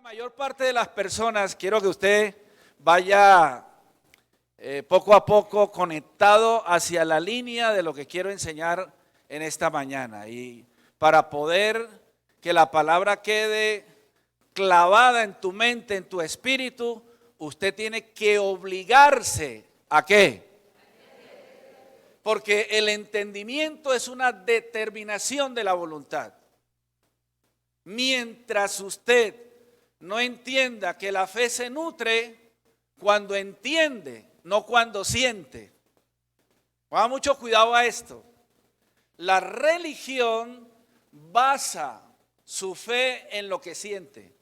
mayor parte de las personas, quiero que usted vaya poco a poco conectado hacia la línea de lo que quiero enseñar en esta mañana. Y para poder que la palabra quede clavada en tu mente, en tu espíritu, usted tiene que obligarse ¿a qué? Porque el entendimiento es una determinación de la voluntad. Mientras usted no entienda que la fe se nutre cuando entiende, no cuando siente. Ponga mucho cuidado a esto. La religión basa su fe en lo que siente.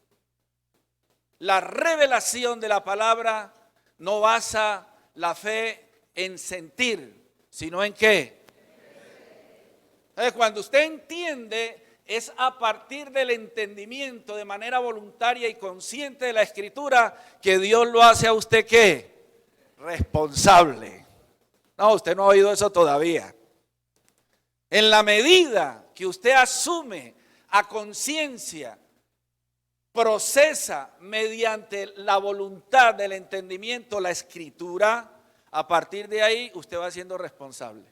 La revelación de la palabra no basa la fe en sentir, sino en ¿qué? Entonces, cuando usted entiende, es a partir del entendimiento de manera voluntaria y consciente de la Escritura que Dios lo hace a usted ¿qué? Responsable. No, usted no ha oído eso todavía. En la medida que usted asume a conciencia, procesa mediante la voluntad del entendimiento la Escritura, a partir de ahí usted va siendo responsable.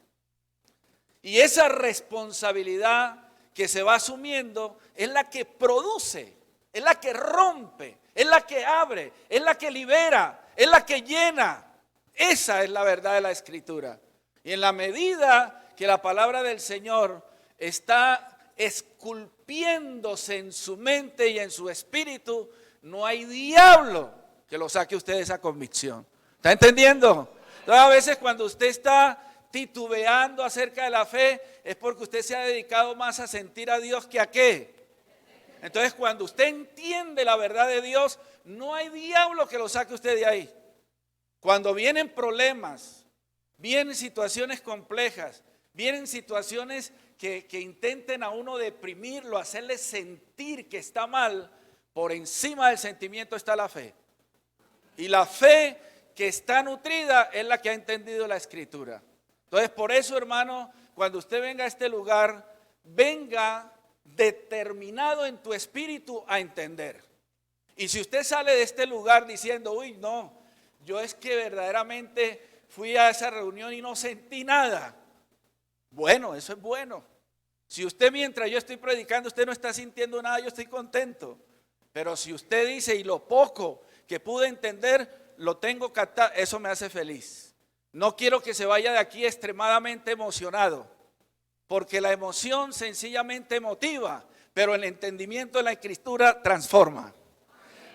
Y esa responsabilidad que se va asumiendo es la que produce, es la que rompe, es la que abre, es la que libera, es la que llena. Esa es la verdad de la Escritura. Y en la medida que la palabra del Señor está esculpiéndose en su mente y en su espíritu, no hay diablo que lo saque usted de esa convicción. ¿Está entendiendo? Entonces, a veces cuando usted está titubeando acerca de la fe, es porque usted se ha dedicado más a sentir a Dios que a qué. Entonces, cuando usted entiende la verdad de Dios, no hay diablo que lo saque usted de ahí. Cuando vienen problemas, vienen situaciones complejas, vienen situaciones que intenten a uno deprimirlo, hacerle sentir que está mal, por encima del sentimiento está la fe. Y la fe que está nutrida es la que ha entendido la Escritura. Entonces, por eso, hermano, cuando usted venga a este lugar, venga determinado en tu espíritu a entender. Y si usted sale de este lugar diciendo, uy, no, yo es que verdaderamente fui a esa reunión y no sentí nada. Bueno, eso es bueno. Si usted mientras yo estoy predicando, usted no está sintiendo nada, yo estoy contento. Pero si usted dice, y lo poco que pude entender, lo tengo captado, eso me hace feliz. No quiero que se vaya de aquí extremadamente emocionado, porque la emoción sencillamente motiva, pero el entendimiento de la Escritura transforma.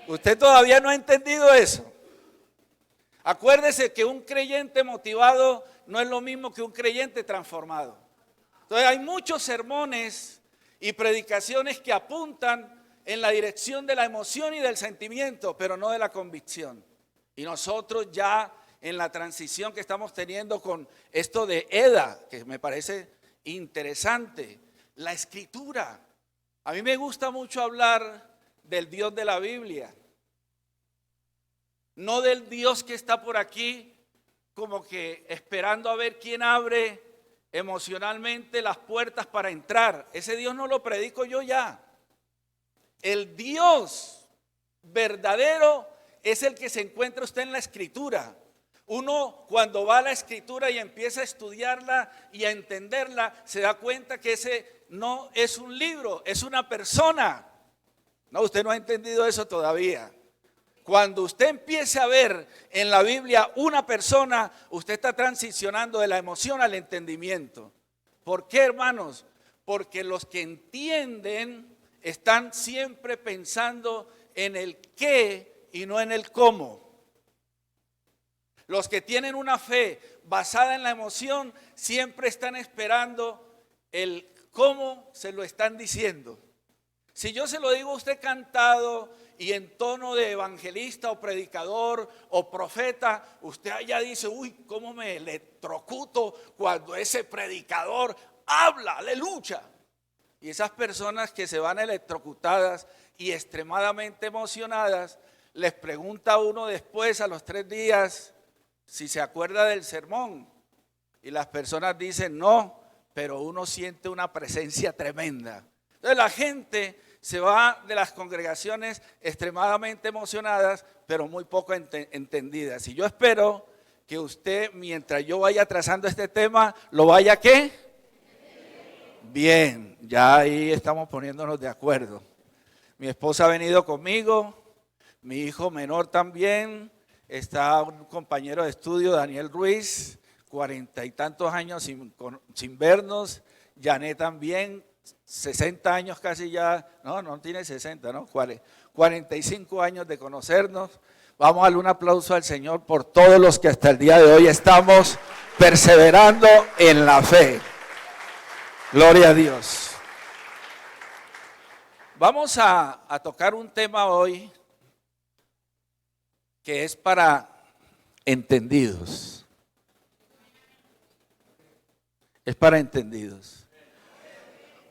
Usted todavía no ha entendido eso. Acuérdese que un creyente motivado no es lo mismo que un creyente transformado. Entonces hay muchos sermones y predicaciones que apuntan en la dirección de la emoción y del sentimiento, pero no de la convicción. Y nosotros ya en la transición que estamos teniendo con esto de EDA, que me parece interesante, la Escritura. A mí me gusta mucho hablar del Dios de la Biblia, no del Dios que está por aquí como que esperando a ver quién abre emocionalmente las puertas para entrar. Ese Dios no lo predico yo ya. El Dios verdadero es el que se encuentra usted en la Escritura. Uno cuando va a la Escritura y empieza a estudiarla y a entenderla, se da cuenta que ese no es un libro, es una persona. No, usted no ha entendido eso todavía. Cuando usted empiece a ver en la Biblia una persona, usted está transicionando de la emoción al entendimiento. ¿Por qué, hermanos? Porque los que entienden están siempre pensando en el qué y no en el cómo. Los que tienen una fe basada en la emoción siempre están esperando el cómo se lo están diciendo. Si yo se lo digo a usted cantado y en tono de evangelista o predicador o profeta, usted allá dice, uy, cómo me electrocuto cuando ese predicador habla, aleluya. Y esas personas que se van electrocutadas y extremadamente emocionadas, les pregunta a uno después, a los 3 días, si se acuerda del sermón. Y las personas dicen, no, pero uno siente una presencia tremenda. Entonces la gente se va de las congregaciones extremadamente emocionadas, pero muy poco entendidas. Y yo espero que usted, mientras yo vaya trazando este tema, lo vaya ¿qué? Bien, ya ahí estamos poniéndonos de acuerdo. Mi esposa ha venido conmigo, mi hijo menor también, está un compañero de estudio, Daniel Ruiz, 40 y tantos años sin vernos, Janet también, 60 años casi ya, no tiene 60, ¿no? 45 años de conocernos. Vamos a darle un aplauso al Señor por todos los que hasta el día de hoy estamos perseverando en la fe. Gloria a Dios. Vamos a tocar un tema hoy que es para entendidos. Es para entendidos.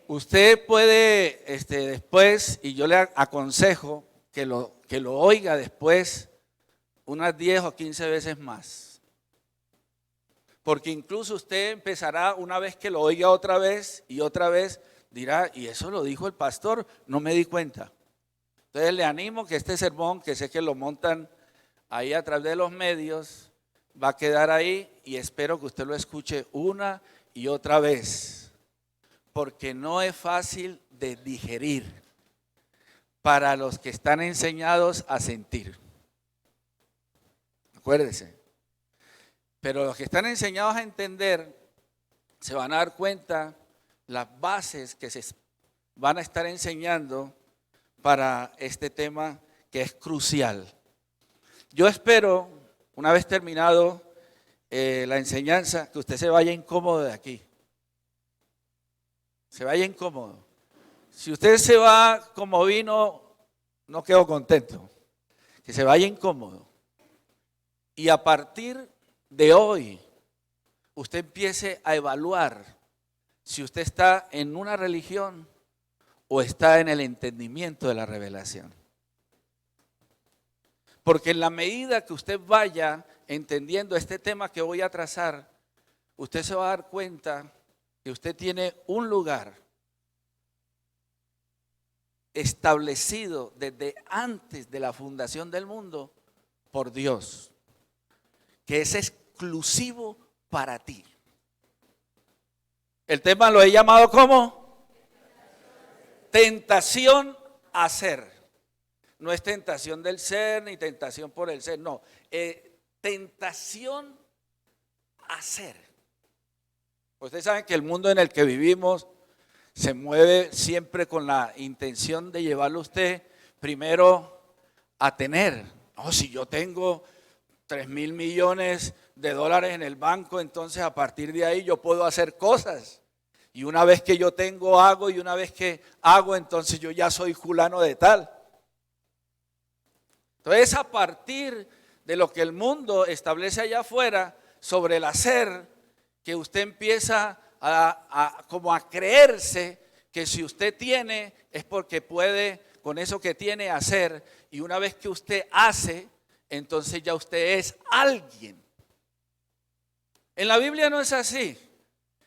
Usted puede después, y yo le aconsejo que lo oiga después unas 10 o 15 veces más. Porque incluso usted empezará, una vez que lo oiga otra vez y otra vez, dirá, y eso lo dijo el pastor, no me di cuenta. Entonces le animo que este sermón, que sé que lo montan ahí a través de los medios, va a quedar ahí y espero que usted lo escuche una y otra vez. Porque no es fácil de digerir para los que están enseñados a sentir. Acuérdese. Pero los que están enseñados a entender se van a dar cuenta las bases que se van a estar enseñando para este tema que es crucial. Yo espero, una vez terminado la enseñanza, que usted se vaya incómodo de aquí. Se vaya incómodo. Si usted se va como vino, no quedo contento. Que se vaya incómodo. Y a partir de hoy, usted empiece a evaluar si usted está en una religión o está en el entendimiento de la revelación. Porque en la medida que usted vaya entendiendo este tema que voy a trazar, usted se va a dar cuenta que usted tiene un lugar establecido desde antes de la fundación del mundo por Dios, que es exclusivo para ti. El tema lo he llamado ¿cómo? Tentación a ser. No es tentación del ser ni tentación por el ser, no. Tentación a ser. Ustedes saben que el mundo en el que vivimos se mueve siempre con la intención de llevarlo a usted primero a tener. No, si yo tengo 3,000 millones de dólares en el banco, entonces a partir de ahí yo puedo hacer cosas. Y una vez que yo tengo, hago, y una vez que hago, entonces yo ya soy fulano de tal. Entonces a partir de lo que el mundo establece allá afuera sobre el hacer, que usted empieza como a creerse que si usted tiene es porque puede con eso que tiene hacer, y una vez que usted hace, entonces ya usted es alguien. En la Biblia no es así.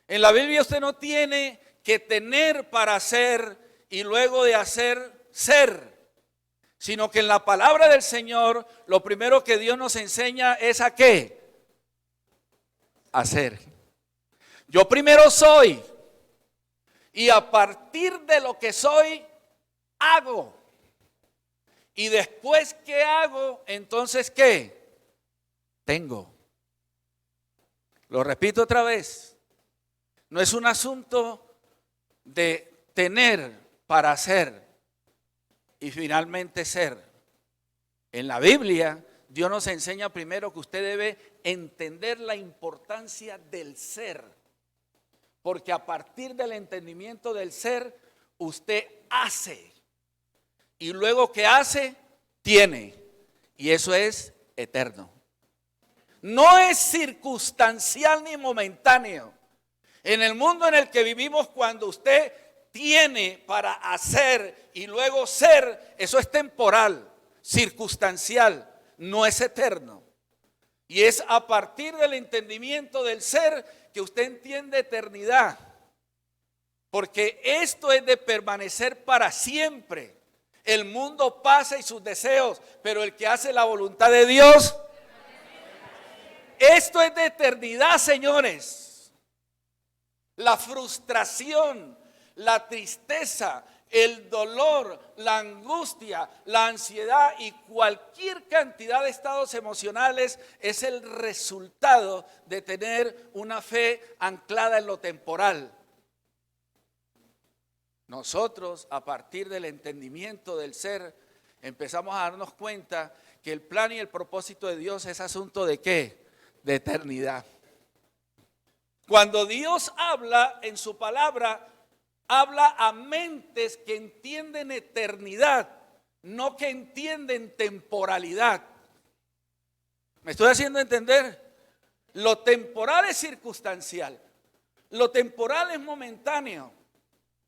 En la Biblia usted no tiene que tener para hacer y luego de hacer, ser. Sino que en la palabra del Señor, lo primero que Dios nos enseña es ¿a qué? Hacer. Yo primero soy, y a partir de lo que soy, hago. Y después que hago, entonces ¿qué? Tengo. Lo repito otra vez. No es un asunto de tener para hacer y finalmente ser. En la Biblia, Dios nos enseña primero que usted debe entender la importancia del ser. Porque a partir del entendimiento del ser, usted hace. Y luego que hace, tiene. Y eso es eterno. No es circunstancial ni momentáneo. En el mundo en el que vivimos, cuando usted tiene para hacer y luego ser, eso es temporal, circunstancial, no es eterno. Y es a partir del entendimiento del ser que usted entiende eternidad. Porque esto es de permanecer para siempre. El mundo pasa y sus deseos, pero el que hace la voluntad de Dios, esto es de eternidad, señores. La frustración, la tristeza, el dolor, la angustia, la ansiedad y cualquier cantidad de estados emocionales es el resultado de tener una fe anclada en lo temporal. Nosotros, a partir del entendimiento del ser, empezamos a darnos cuenta que el plan y el propósito de Dios es asunto de ¿qué? De eternidad. Cuando Dios habla en su palabra, habla a mentes que entienden eternidad, no que entienden temporalidad. ¿Me estoy haciendo entender? Lo temporal es circunstancial, lo temporal es momentáneo,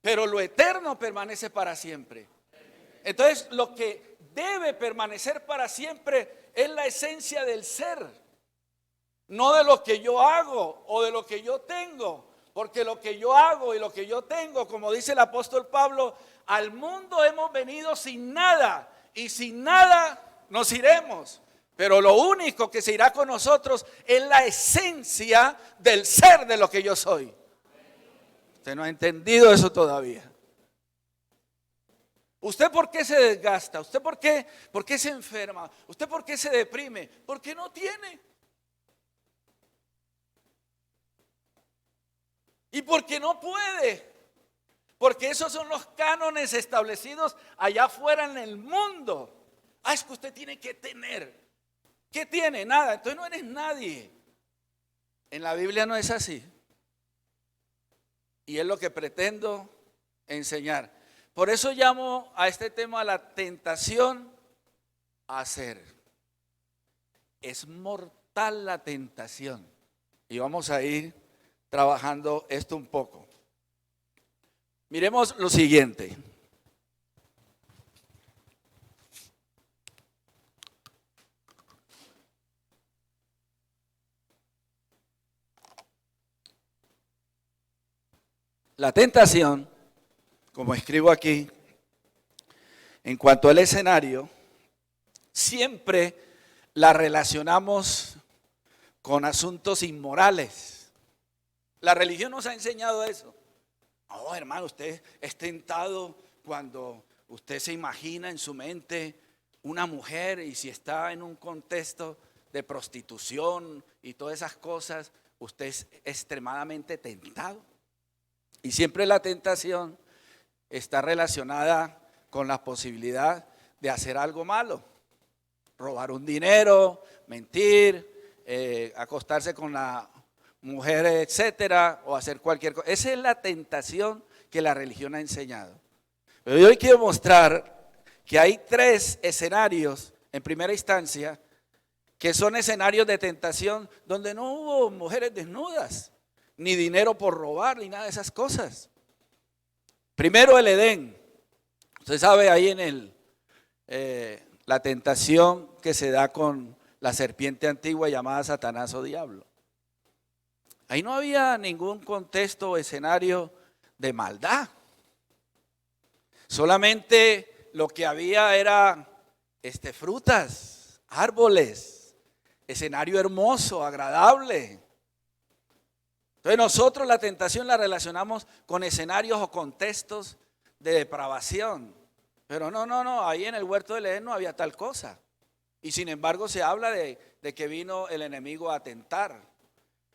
pero lo eterno permanece para siempre. Entonces, lo que debe permanecer para siempre es la esencia del ser, no de lo que yo hago o de lo que yo tengo, porque lo que yo hago y lo que yo tengo, como dice el apóstol Pablo, al mundo hemos venido sin nada y sin nada nos iremos. Pero lo único que se irá con nosotros es la esencia del ser de lo que yo soy. Usted no ha entendido eso todavía. ¿Usted por qué se desgasta? ¿Usted por qué se enferma? ¿Usted por qué se deprime? Porque no tiene. Y porque no puede. Porque esos son los cánones establecidos allá afuera en el mundo. Ah, es que usted tiene que tener. ¿Qué tiene? Nada. Entonces no eres nadie. En la Biblia no es así. Y es lo que pretendo enseñar. Por eso llamo a este tema la tentación a ser. Es mortal la tentación. Y vamos a ir trabajando esto un poco. Miremos lo siguiente. La tentación, como escribo aquí, en cuanto al escenario, siempre la relacionamos con asuntos inmorales. La religión nos ha enseñado eso. Oh, hermano, usted es tentado cuando usted se imagina en su mente una mujer y si está en un contexto de prostitución y todas esas cosas, usted es extremadamente tentado. Y siempre la tentación está relacionada con la posibilidad de hacer algo malo. Robar un dinero, mentir, acostarse con la mujer, etcétera, o hacer cualquier cosa. Esa es la tentación que la religión ha enseñado. Pero yo hoy quiero mostrar que hay tres escenarios en primera instancia que son escenarios de tentación donde no hubo mujeres desnudas, ni dinero por robar, ni nada de esas cosas. Primero el Edén. Usted sabe ahí en la tentación que se da con la serpiente antigua llamada Satanás o Diablo. Ahí no había ningún contexto o escenario de maldad. Solamente lo que había era frutas, árboles, escenario hermoso, agradable. Entonces nosotros la tentación la relacionamos con escenarios o contextos de depravación. Pero no, ahí en el huerto del Edén no había tal cosa. Y sin embargo se habla de que vino el enemigo a tentar.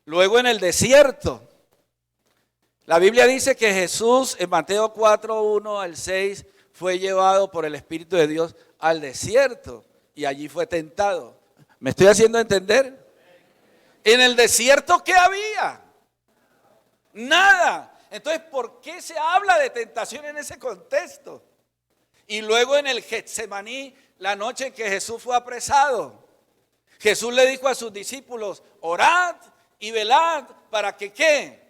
Luego en el desierto, la Biblia dice que Jesús en Mateo 4, 1 al 6 fue llevado por el Espíritu de Dios al desierto y allí fue tentado. ¿Me estoy haciendo entender? En el desierto, ¿qué había? Nada. Entonces, ¿por qué se habla de tentación en ese contexto? Y luego en el Getsemaní, la noche en que Jesús fue apresado, Jesús le dijo a sus discípulos, orad y velad para que ¿qué?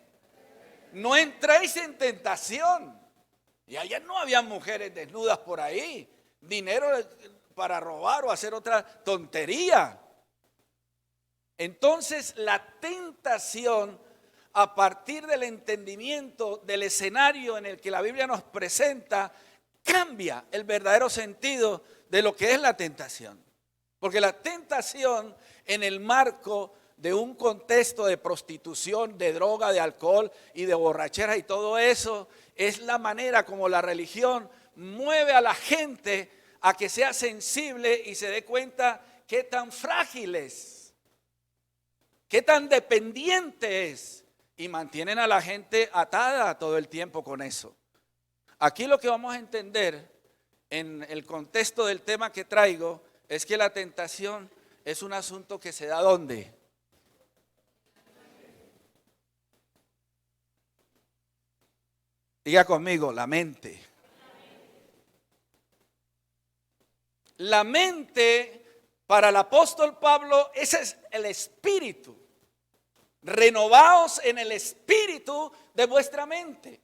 No entréis en tentación. Y allá no había mujeres desnudas por ahí, dinero para robar o hacer otra tontería. Entonces la tentación a partir del entendimiento del escenario en el que la Biblia nos presenta, cambia el verdadero sentido de lo que es la tentación. Porque la tentación en el marco de un contexto de prostitución, de droga, de alcohol y de borrachera y todo eso, es la manera como la religión mueve a la gente a que sea sensible y se dé cuenta qué tan frágil es, qué tan dependiente es, y mantienen a la gente atada todo el tiempo con eso. Aquí lo que vamos a entender en el contexto del tema que traigo es que la tentación es un asunto que se da ¿dónde? Diga conmigo, la mente. La mente para el apóstol Pablo, ese es el espíritu. Renovaos en el espíritu de vuestra mente.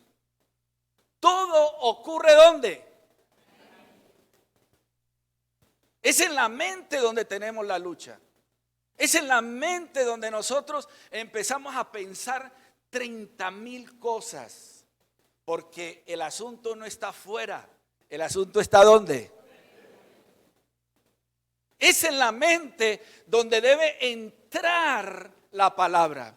Todo ocurre ¿dónde? Es en la mente donde tenemos la lucha. Es en la mente donde nosotros empezamos a pensar 30,000 cosas. Porque el asunto no está afuera. El asunto está ¿dónde? Es en la mente donde debe entrar la palabra.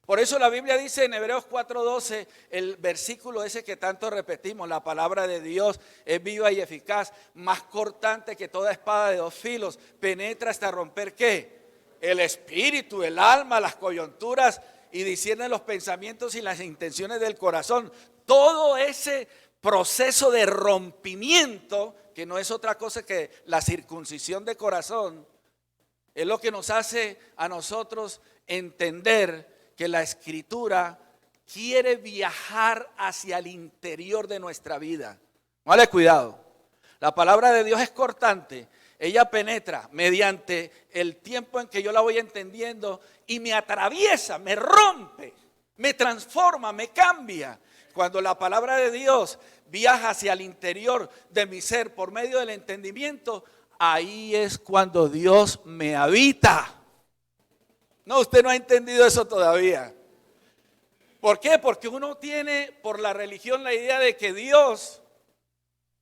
Por eso la Biblia dice en Hebreos 4:12, el versículo ese que tanto repetimos, la palabra de Dios es viva y eficaz, más cortante que toda espada de dos filos, penetra hasta romper ¿qué? El espíritu, el alma, las coyunturas y discierne los pensamientos y las intenciones del corazón. Todo ese proceso de rompimiento, que no es otra cosa que la circuncisión de corazón, es lo que nos hace a nosotros entender que la Escritura quiere viajar hacia el interior de nuestra vida. Vale, cuidado. La palabra de Dios es cortante. Ella penetra mediante el tiempo en que yo la voy entendiendo y me atraviesa, me rompe, me transforma, me cambia. Cuando la palabra de Dios viaja hacia el interior de mi ser por medio del entendimiento, ahí es cuando Dios me habita. No, usted no ha entendido eso todavía. ¿Por qué? Porque uno tiene por la religión la idea de que Dios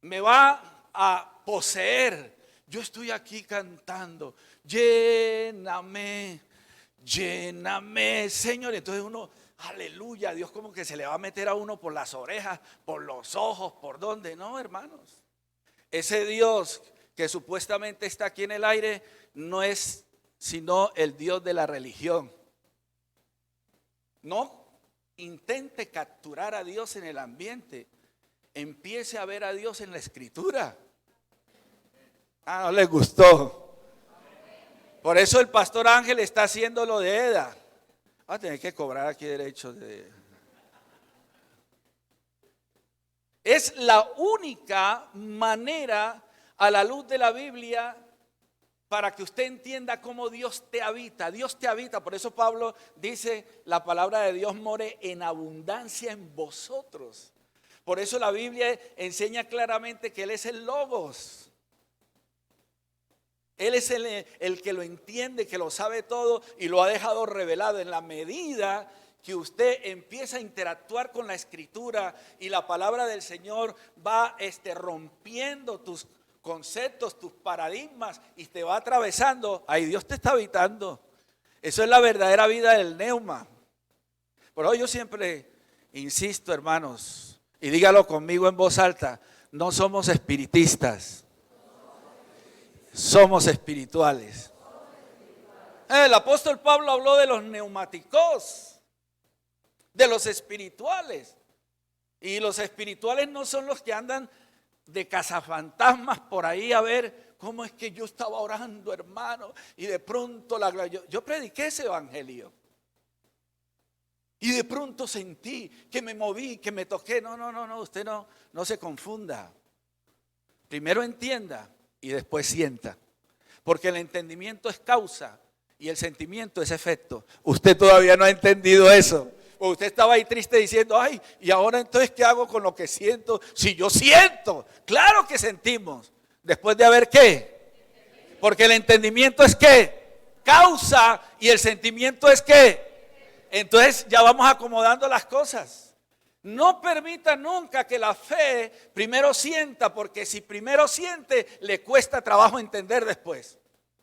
me va a poseer. Yo estoy aquí cantando, lléname, lléname, Señor. Entonces uno, aleluya, Dios como que se le va a meter a uno por las orejas, por los ojos, por dónde. No, hermanos. Ese Dios que supuestamente está aquí en el aire no es sino el Dios de la religión. No intente capturar a Dios en el ambiente. Empiece a ver a Dios en la Escritura. Ah, no les gustó. Por eso el pastor Ángel está haciendo lo de Eda. Va a tener que cobrar aquí derechos de... Es la única manera a la luz de la Biblia para que usted entienda cómo Dios te habita. Dios te habita. Por eso Pablo dice, la palabra de Dios more en abundancia en vosotros. Por eso la Biblia enseña claramente que Él es el Logos. Él es el que lo entiende, que lo sabe todo y lo ha dejado revelado. En la medida que usted empieza a interactuar con la Escritura y la palabra del Señor va rompiendo tus conceptos, tus paradigmas y te va atravesando, ahí Dios te está habitando. Eso es la verdadera vida del neuma. Por eso yo siempre insisto, hermanos, y dígalo conmigo en voz alta, no somos espiritistas, somos espirituales. El apóstol Pablo habló de los neumáticos, de los espirituales. Y los espirituales no son los que andan de cazafantasmas por ahí a ver cómo es que yo estaba orando, hermano, y de pronto yo prediqué ese evangelio. Y de pronto sentí que me moví, que me toqué. No, usted no se confunda. Primero entienda y después sienta. Porque el entendimiento es causa y el sentimiento es efecto. Usted todavía no ha entendido eso. O usted estaba ahí triste diciendo, ay, ¿y ahora entonces qué hago con lo que siento? Si yo siento, claro que sentimos. Después de haber ¿qué? Porque el entendimiento es ¿qué? Causa y el sentimiento es ¿qué? Entonces ya vamos acomodando las cosas. No permita nunca que la fe primero sienta, porque si primero siente, le cuesta trabajo entender después.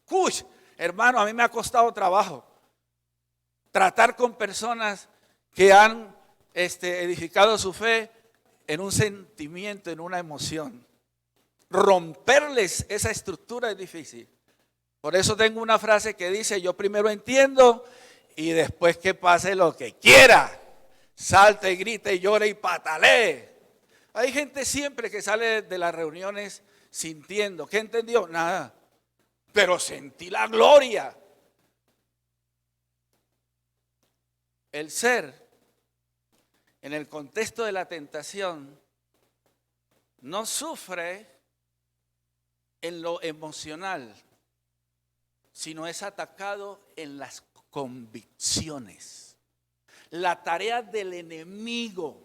Uy, hermano, a mí me ha costado trabajo tratar con personas que han edificado su fe en un sentimiento, en una emoción. Romperles esa estructura es difícil. Por eso tengo una frase que dice: yo primero entiendo y después que pase lo que quiera. Salte, grite, llore y patalee. Hay gente siempre que sale de las reuniones sintiendo. ¿Qué entendió? Nada. Pero sentí la gloria. El ser, en el contexto de la tentación, no sufre en lo emocional, sino es atacado en las convicciones. La tarea del enemigo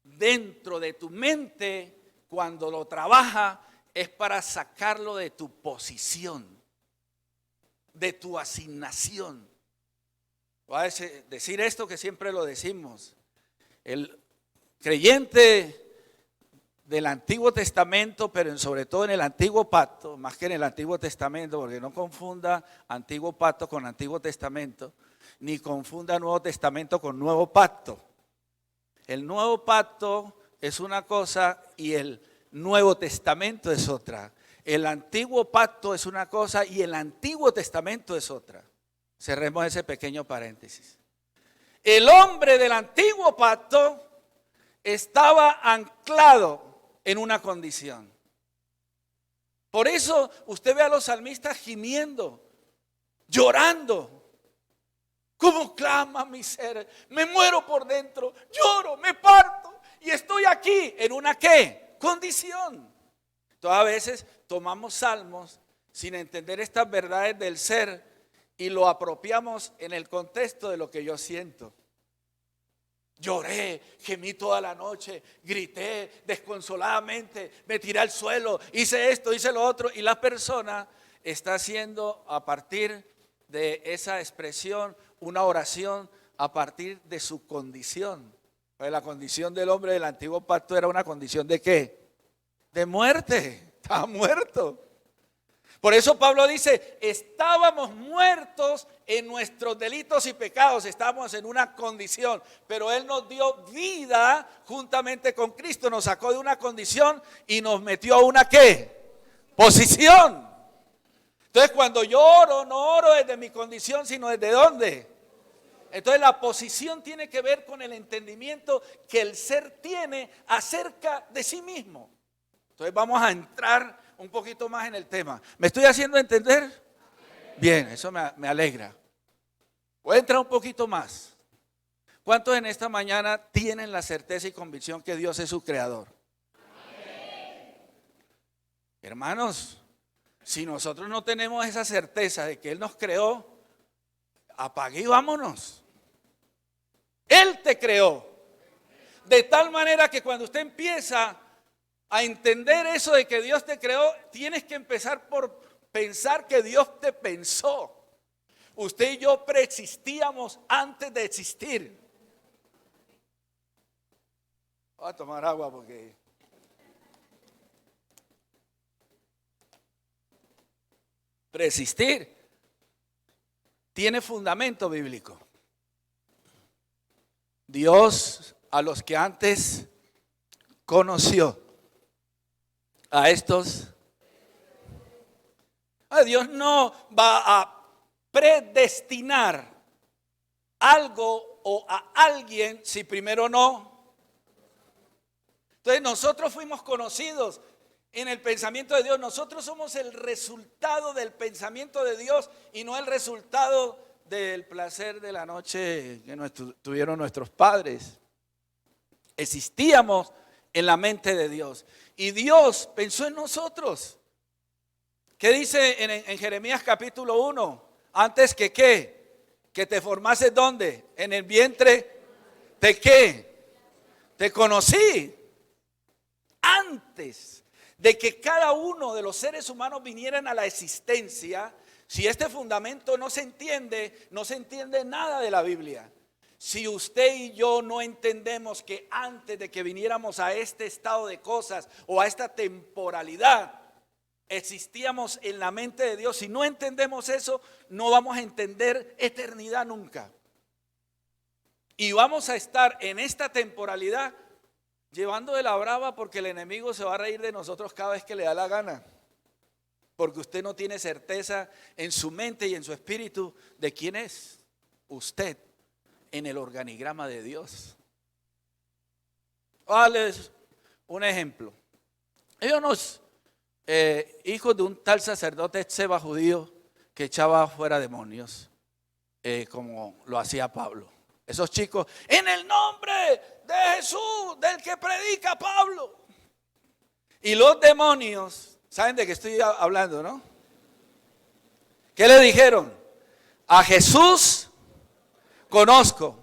dentro de tu mente, cuando lo trabaja, es para sacarlo de tu posición, de tu asignación. Voy a decir esto que siempre lo decimos. El creyente del Antiguo Testamento, pero sobre todo en el Antiguo Pacto, más que en el Antiguo Testamento, porque no confunda Antiguo Pacto con Antiguo Testamento, ni confunda Nuevo Testamento con Nuevo Pacto. El Nuevo Pacto es una cosa y el Nuevo Testamento es otra. El Antiguo Pacto es una cosa y el Antiguo Testamento es otra. Cerremos ese pequeño paréntesis. El hombre del Antiguo Pacto estaba anclado en una condición. Por eso usted ve a los salmistas gimiendo, llorando. ¿Cómo clama mi ser? Me muero por dentro, lloro, me parto y estoy aquí en una ¿qué? Condición. Todas veces tomamos salmos sin entender estas verdades del ser y lo apropiamos en el contexto de lo que yo siento. Lloré, gemí toda la noche, grité desconsoladamente, me tiré al suelo, hice esto, hice lo otro, y la persona está haciendo a partir de esa expresión una oración a partir de su condición. Pues la condición del hombre del Antiguo Pacto era una condición ¿de qué? De muerte, estaba muerto. Por eso Pablo dice, estábamos muertos en nuestros delitos y pecados, estábamos en una condición, pero Él nos dio vida juntamente con Cristo, nos sacó de una condición y nos metió a una ¿qué? Posición. Entonces cuando yo oro, no oro desde mi condición, sino desde ¿dónde? Entonces la posición tiene que ver con el entendimiento que el ser tiene acerca de sí mismo. Entonces vamos a entrar un poquito más en el tema. ¿Me estoy haciendo entender? Bien, eso me alegra. Voy a entrar un poquito más. ¿Cuántos en esta mañana tienen la certeza y convicción que Dios es su creador? Hermanos, si nosotros no tenemos esa certeza de que Él nos creó, apague y vámonos. Él te creó. De tal manera que cuando usted empieza a entender eso de que Dios te creó, tienes que empezar por pensar que Dios te pensó. Usted y yo preexistíamos antes de existir. Voy a tomar agua porque preexistir tiene fundamento bíblico. Dios a los que antes conoció, a estos, Dios no va a predestinar algo o a alguien si primero no. Entonces nosotros fuimos conocidos en el pensamiento de Dios. Nosotros somos el resultado del pensamiento de Dios y no el resultado del placer de la noche que tuvieron nuestros padres. Existíamos en la mente de Dios y Dios pensó en nosotros. ¿Qué dice en Jeremías capítulo 1? Antes que ¿qué? Que te formases ¿dónde? En el vientre. ¿De qué? Te conocí. Antes de que cada uno de los seres humanos vinieran a la existencia, si este fundamento no se entiende nada de la Biblia. Si usted y yo no entendemos que antes de que viniéramos a este estado de cosas o a esta temporalidad, existíamos en la mente de Dios, si no entendemos eso, no vamos a entender eternidad nunca. Y vamos a estar en esta temporalidad llevando de la brava porque el enemigo se va a reír de nosotros cada vez que le da la gana. Porque usted no tiene certeza en su mente y en su espíritu de quién es usted en el organigrama de Dios. Darles un ejemplo. Hay unos hijos de un tal sacerdote Seba judío que echaba fuera demonios, como lo hacía Pablo. Esos chicos, en el nombre de Jesús, del que predica Pablo. Y los demonios, ¿saben de qué estoy hablando, no? ¿Qué le dijeron? A Jesús conozco,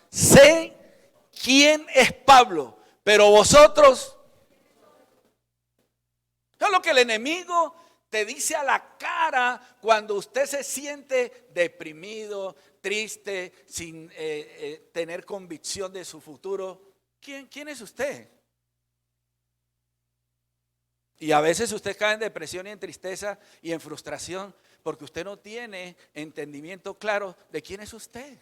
sé quién es Pablo, pero vosotros, es lo que el enemigo te dice a la cara cuando usted se siente deprimido, triste, sin tener convicción de su futuro. ¿Quién es usted? Y a veces usted cae en depresión y en tristeza y en frustración porque usted no tiene entendimiento claro de quién es usted.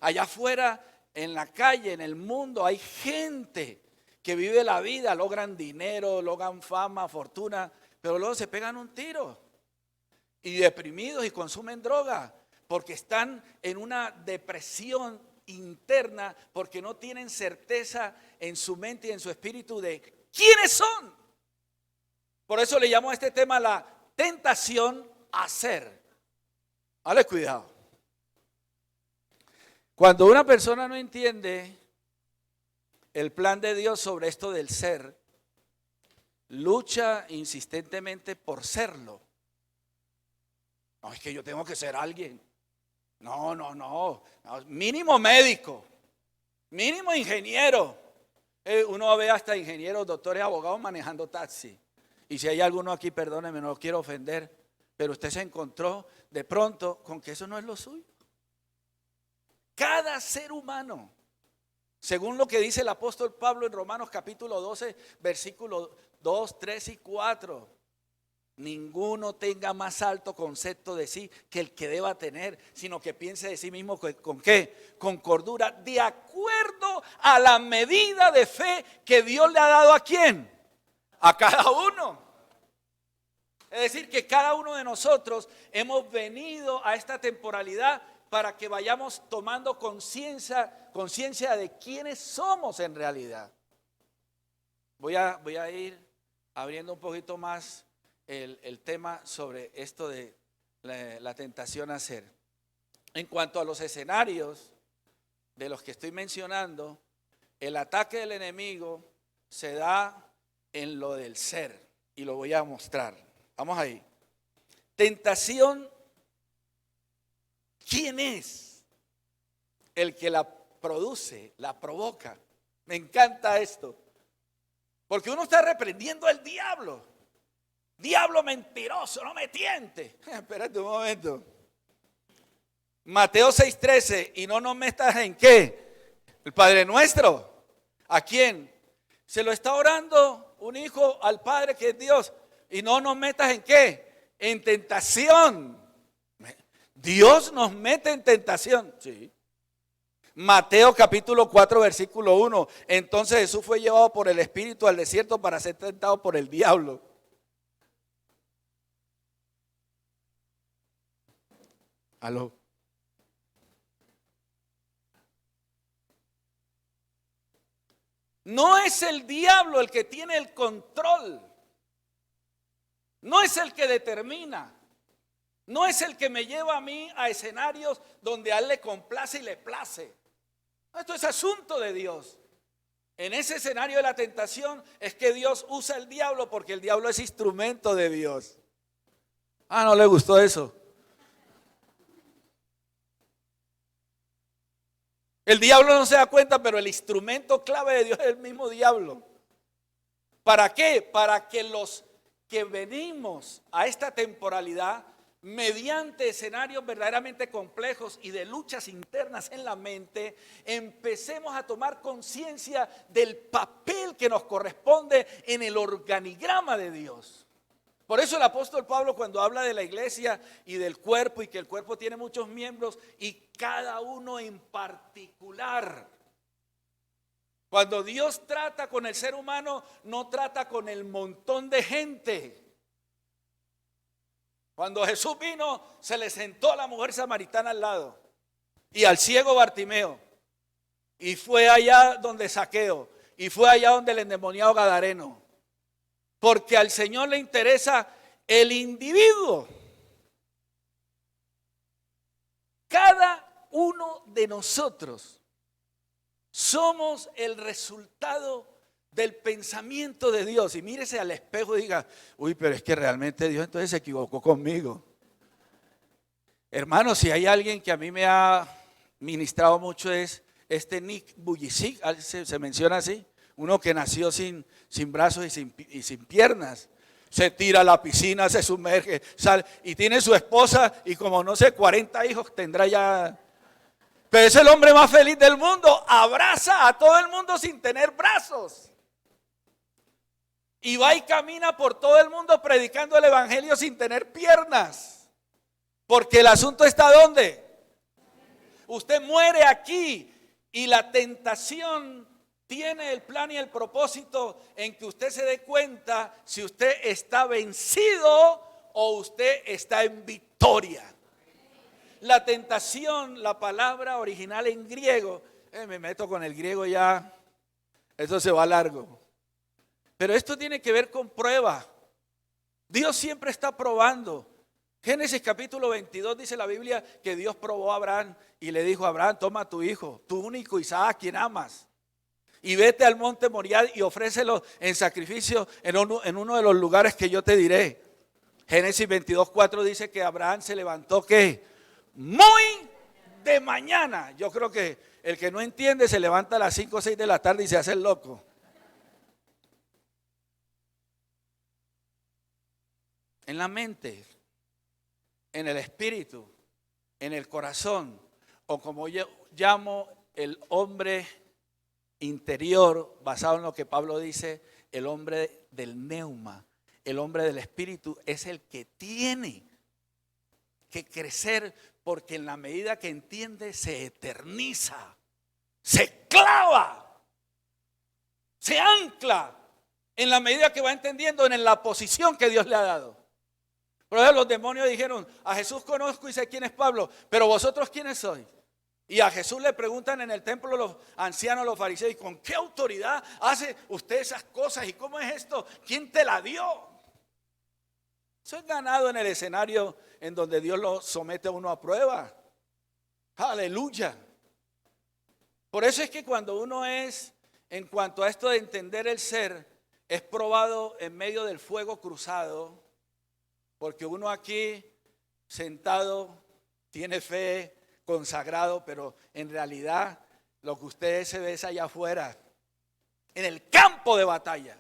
Allá afuera, en la calle, en el mundo, hay gente que vive la vida, logran dinero, logran fama, fortuna, pero luego se pegan un tiro y deprimidos y consumen droga porque están en una depresión interna, porque no tienen certeza en su mente y en su espíritu de quiénes son. Por eso le llamo a este tema la tentación a ser. Dale cuidado. Cuando una persona no entiende el plan de Dios sobre esto del ser, lucha insistentemente por serlo. No, es que yo tengo que ser alguien. No. Mínimo médico, mínimo ingeniero. Uno ve hasta ingenieros, doctores, abogados manejando taxi. Y si hay alguno aquí, perdóneme, no lo quiero ofender, pero usted se encontró de pronto con que eso no es lo suyo. Cada ser humano, según lo que dice el apóstol Pablo en Romanos capítulo 12, versículos 2, 3 y 4. Ninguno tenga más alto concepto de sí que el que deba tener, sino que piense de sí mismo ¿con qué? Con cordura, de acuerdo a la medida de fe que Dios le ha dado ¿a quién? A cada uno. Es decir, que cada uno de nosotros hemos venido a esta temporalidad para que vayamos tomando conciencia de quiénes somos en realidad. Voy a ir abriendo un poquito más el tema sobre esto de la tentación a ser. En cuanto a los escenarios de los que estoy mencionando, el ataque del enemigo se da en lo del ser y lo voy a mostrar. Vamos ahí. Tentación, ¿quién es el que la produce, la provoca? Me encanta esto, porque uno está reprendiendo al diablo. Diablo mentiroso, no me tiente. Espérate un momento. Mateo 6:13, y no nos metas en qué. El Padre Nuestro. ¿A quién? Se lo está orando un hijo al Padre que es Dios. Y no nos metas en qué. En tentación. Dios nos mete en tentación. Sí. Mateo capítulo 4 versículo 1. Entonces Jesús fue llevado por el Espíritu al desierto para ser tentado por el diablo. Aló. No es el diablo el que tiene el control. No es el que determina. No es el que me lleva a mí a escenarios donde a él le complace y le place. Esto es asunto de Dios. En ese escenario de la tentación es que Dios usa el diablo porque el diablo es instrumento de Dios. Ah, ¿no le gustó eso? El diablo no se da cuenta, pero el instrumento clave de Dios es el mismo diablo. ¿Para qué? Para que los que venimos a esta temporalidad, mediante escenarios verdaderamente complejos y de luchas internas en la mente, empecemos a tomar conciencia del papel que nos corresponde en el organigrama de Dios. Por eso el apóstol Pablo, cuando habla de la iglesia y del cuerpo, y que el cuerpo tiene muchos miembros y cada uno en particular, cuando Dios trata con el ser humano, no trata con el montón de gente. Cuando Jesús vino, se le sentó a la mujer samaritana al lado y al ciego Bartimeo, y fue allá donde Zaqueo, y fue allá donde el endemoniado Gadareno, porque al Señor le interesa el individuo. Cada uno de nosotros somos el resultado del pensamiento de Dios. Y mírese al espejo y diga: uy, pero es que realmente Dios entonces se equivocó conmigo. Hermano, si hay alguien que a mí me ha ministrado mucho, es este Nick Vujicic, se menciona así, uno que nació sin brazos y sin piernas. Se tira a la piscina, se sumerge, sale, y tiene su esposa y como no sé, 40 hijos tendrá ya. Pero es el hombre más feliz del mundo, abraza a todo el mundo sin tener brazos. Y va y camina por todo el mundo predicando el evangelio sin tener piernas. Porque el asunto está ¿dónde? Usted muere aquí y la tentación tiene el plan y el propósito en que usted se dé cuenta si usted está vencido o usted está en victoria. La tentación, la palabra original en griego, me meto con el griego ya, eso se va largo. Pero esto tiene que ver con prueba. Dios siempre está probando. Génesis capítulo 22 dice la Biblia que Dios probó a Abraham y le dijo: Abraham, toma a tu hijo, tu único Isaac, quien amas, y vete al monte Moriah y ofrécelo en sacrificio en uno de los lugares que yo te diré. Génesis 22:4 dice que Abraham se levantó ¿qué? Muy de mañana. Yo creo que el que no entiende se levanta a las 5 o 6 de la tarde y se hace el loco. En la mente, en el espíritu, en el corazón, o como yo llamo el hombre interior, basado en lo que Pablo dice, el hombre del neuma, el hombre del espíritu, es el que tiene que crecer, porque en la medida que entiende se eterniza, se clava, se ancla en la medida que va entendiendo en la posición que Dios le ha dado. Por eso los demonios dijeron: a Jesús conozco y sé quién es Pablo, pero vosotros ¿quiénes sois? Y a Jesús le preguntan en el templo los ancianos, los fariseos: ¿con qué autoridad hace usted esas cosas? ¿Y cómo es esto? ¿Quién te la dio? Eso es ganado en el escenario en donde Dios lo somete a uno a prueba. Aleluya. Por eso es que cuando uno es, en cuanto a esto de entender el ser, es probado en medio del fuego cruzado, porque uno aquí sentado tiene fe, consagrado, pero en realidad lo que usted se ve es allá afuera, en el campo de batalla.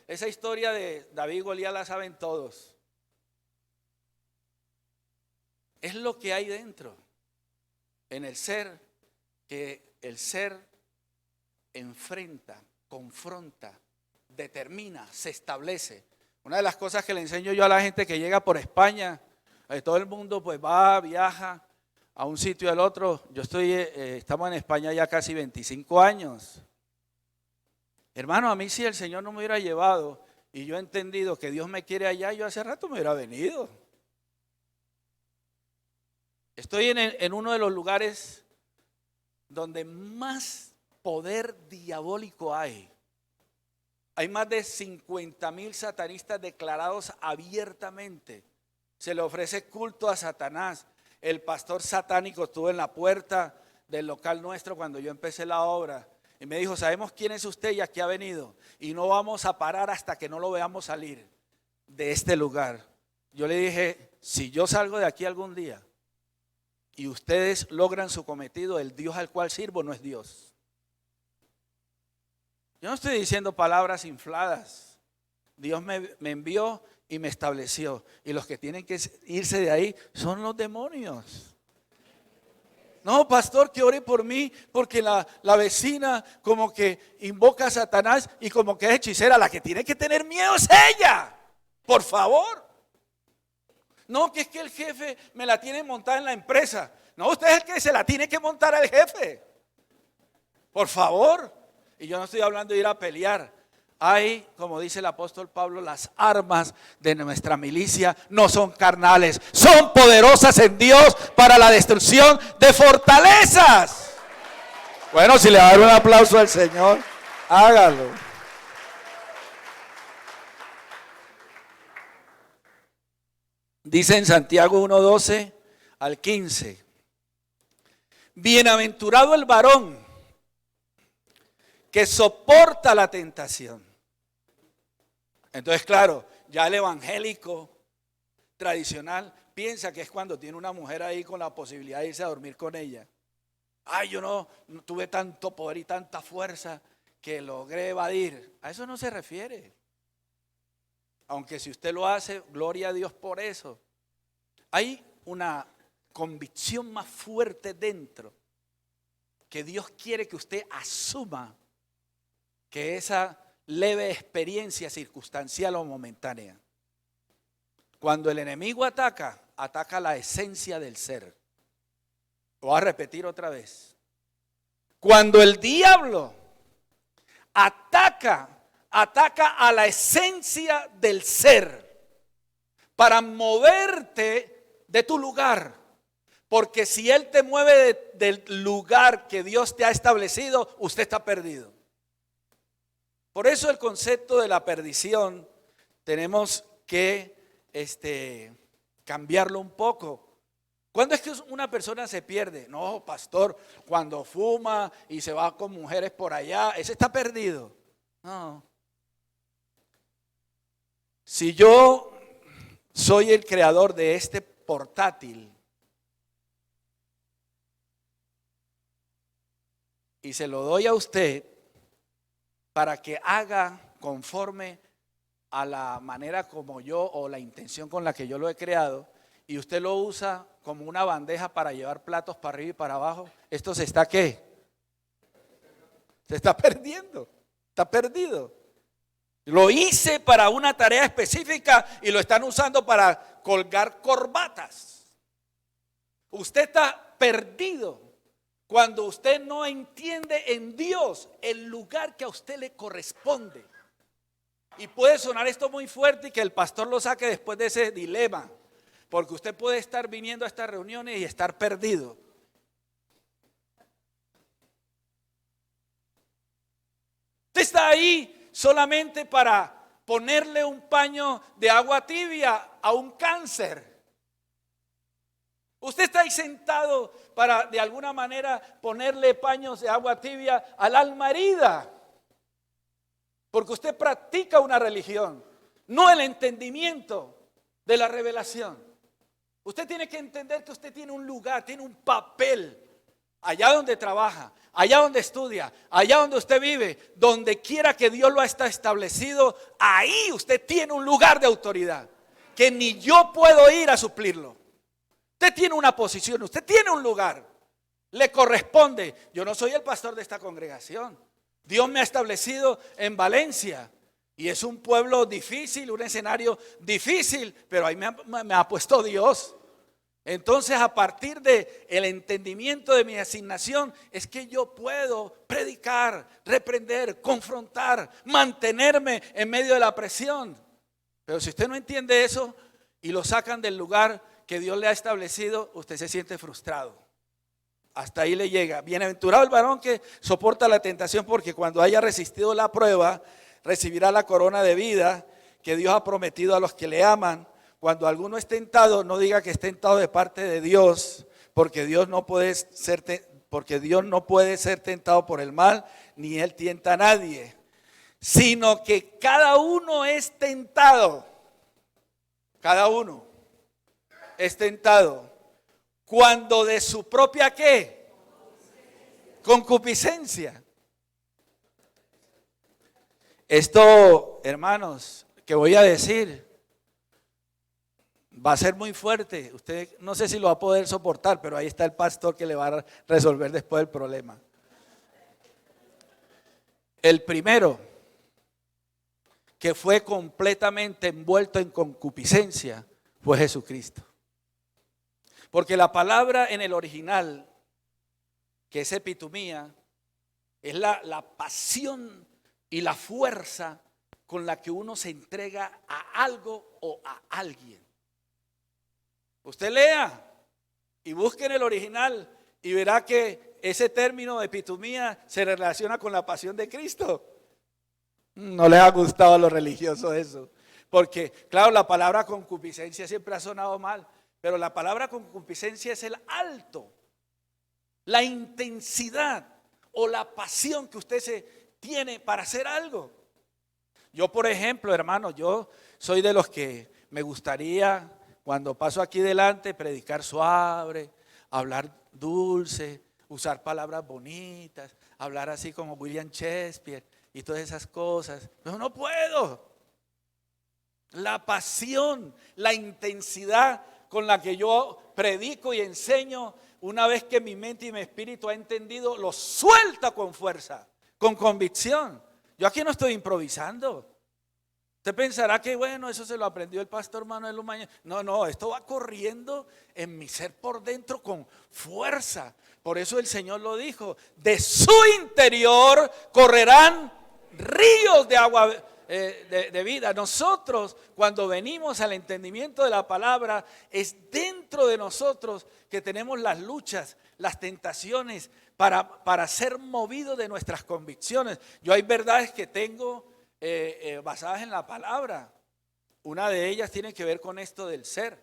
Esa historia de David y Goliat la saben todos. Es lo que hay dentro, en el ser, que el ser enfrenta, confronta, determina, se establece. Una de las cosas que le enseño yo a la gente que llega por España, todo el mundo pues va, viaja a un sitio al otro. Yo estamos en España ya casi 25 años. Hermano, a mí si el Señor no me hubiera llevado y yo he entendido que Dios me quiere allá, yo hace rato me hubiera venido. Estoy en uno de los lugares donde más poder diabólico hay. Hay más de 50,000 satanistas declarados abiertamente. Se le ofrece culto a Satanás. El pastor satánico estuvo en la puerta del local nuestro cuando yo empecé la obra. Y me dijo: sabemos quién es usted y a qué ha venido. Y no vamos a parar hasta que no lo veamos salir de este lugar. Yo le dije: si yo salgo de aquí algún día y ustedes logran su cometido, el Dios al cual sirvo no es Dios. Yo no estoy diciendo palabras infladas. Dios me envió y me estableció. Y los que tienen que irse de ahí son los demonios. No, pastor, que ore por mí porque la vecina como que invoca a Satanás y como que es hechicera. La que tiene que tener miedo es ella. Por favor. No, que es que el jefe me la tiene montada en la empresa. No, usted es el que se la tiene que montar al jefe. Por favor. Y yo no estoy hablando de ir a pelear. Hay, como dice el apóstol Pablo, las armas de nuestra milicia no son carnales, son poderosas en Dios para la destrucción de fortalezas. Bueno, si le va a dar un aplauso al Señor, hágalo. Dice en Santiago 1:12 al 15: bienaventurado el varón que soporta la tentación. Entonces, claro, ya el evangélico tradicional piensa que es cuando tiene una mujer ahí con la posibilidad de irse a dormir con ella. Ay, yo no tuve tanto poder y tanta fuerza que logré evadir. A eso no se refiere. Aunque si usted lo hace, gloria a Dios por eso. Hay una convicción más fuerte dentro que Dios quiere que usted asuma que esa leve experiencia circunstancial o momentánea. Cuando el enemigo ataca la esencia del ser. Lo voy a repetir otra vez. Cuando el diablo ataca a la esencia del ser para moverte de tu lugar. Porque si él te mueve del lugar que Dios te ha establecido, usted está perdido. Por eso el concepto de la perdición tenemos que cambiarlo un poco. ¿Cuándo es que una persona se pierde? No, pastor, cuando fuma y se va con mujeres por allá, ese está perdido. No. Si yo soy el creador de este portátil y se lo doy a usted para que haga conforme a la manera como yo o la intención con la que yo lo he creado, y usted lo usa como una bandeja para llevar platos para arriba y para abajo, ¿esto se está qué? Se está perdiendo, está perdido. Lo hice para una tarea específica y lo están usando para colgar corbatas. Usted está perdido cuando usted no entiende en Dios el lugar que a usted le corresponde. Y puede sonar esto muy fuerte y que el pastor lo saque después de ese dilema, porque usted puede estar viniendo a estas reuniones y estar perdido. Usted está ahí solamente para ponerle un paño de agua tibia a un cáncer. Usted está ahí sentado para de alguna manera ponerle paños de agua tibia al alma herida. Porque usted practica una religión, no el entendimiento de la revelación. Usted tiene que entender que usted tiene un lugar, tiene un papel, allá donde trabaja, allá donde estudia, allá donde usted vive, donde quiera que Dios lo ha establecido, ahí usted tiene un lugar de autoridad, que ni yo puedo ir a suplirlo. Usted tiene una posición, usted tiene un lugar, le corresponde. Yo no soy el pastor de esta congregación. Dios me ha establecido en Valencia y es un pueblo difícil, un escenario difícil, pero ahí me ha puesto Dios. Entonces, a partir de el entendimiento de mi asignación, es que yo puedo predicar, reprender, confrontar, mantenerme en medio de la presión. Pero si usted no entiende eso y lo sacan del lugar que Dios le ha establecido, usted se siente frustrado. Hasta ahí le llega. Bienaventurado el varón que soporta la tentación, porque cuando haya resistido la prueba, recibirá la corona de vida que Dios ha prometido a los que le aman. Cuando alguno es tentado, no diga que es tentado de parte de Dios, porque Dios no puede ser tentado por el mal, ni él tienta a nadie, sino que cada uno es tentado. Cada uno es tentado cuando de su propia ¿qué? Concupiscencia. Esto, hermanos, que voy a decir, va a ser muy fuerte. Usted no sé si lo va a poder soportar, pero ahí está el pastor que le va a resolver después el problema. El primero que fue completamente envuelto en concupiscencia fue Jesucristo. Porque la palabra en el original, que es epitumía, es la pasión y la fuerza con la que uno se entrega a algo o a alguien. Usted lea y busque en el original y verá que ese término de epitumía se relaciona con la pasión de Cristo. No les ha gustado a los religiosos eso, porque claro, la palabra concupiscencia siempre ha sonado mal, pero la palabra concupiscencia es el alto, la intensidad o la pasión que usted se tiene para hacer algo. Yo, por ejemplo, hermano, yo soy de los que me gustaría, cuando paso aquí delante, predicar suave, hablar dulce, usar palabras bonitas, hablar así como William Shakespeare y todas esas cosas. Pero no puedo. La pasión, la intensidad con la que yo predico y enseño, una vez que mi mente y mi espíritu ha entendido, lo suelta con fuerza, con convicción. Yo aquí no estoy improvisando. Usted pensará que bueno, eso se lo aprendió el pastor Manuel Umaña. No, esto va corriendo en mi ser por dentro con fuerza. Por eso el Señor lo dijo, de su interior correrán ríos de agua de vida. Nosotros, cuando venimos al entendimiento de la palabra, es dentro de nosotros que tenemos las luchas, las tentaciones para ser movidos de nuestras convicciones. Yo hay verdades que tengo basadas en la palabra. Una de ellas tiene que ver con esto del ser.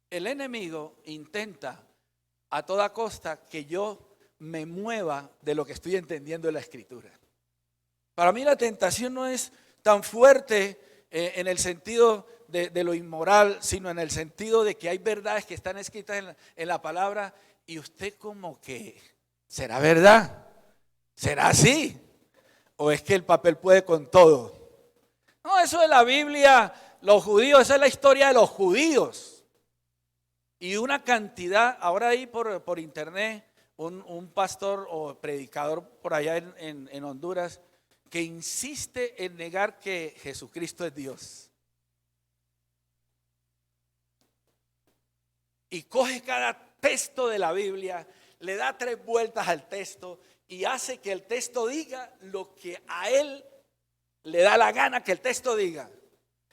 El enemigo intenta a toda costa que yo me mueva de lo que estoy entendiendo de la Escritura. Para mí la tentación no es tan fuerte en el sentido de lo inmoral, sino en el sentido de que hay verdades que están escritas en la palabra y usted como que, ¿será verdad? ¿Será así? ¿O es que el papel puede con todo? No, eso de la Biblia, los judíos, esa es la historia de los judíos. Y una cantidad, ahora ahí por internet, un pastor o predicador por allá en Honduras, que insiste en negar que Jesucristo es Dios. Y coge cada texto de la Biblia, le da 3 vueltas al texto y hace que el texto diga lo que a él le da la gana que el texto diga.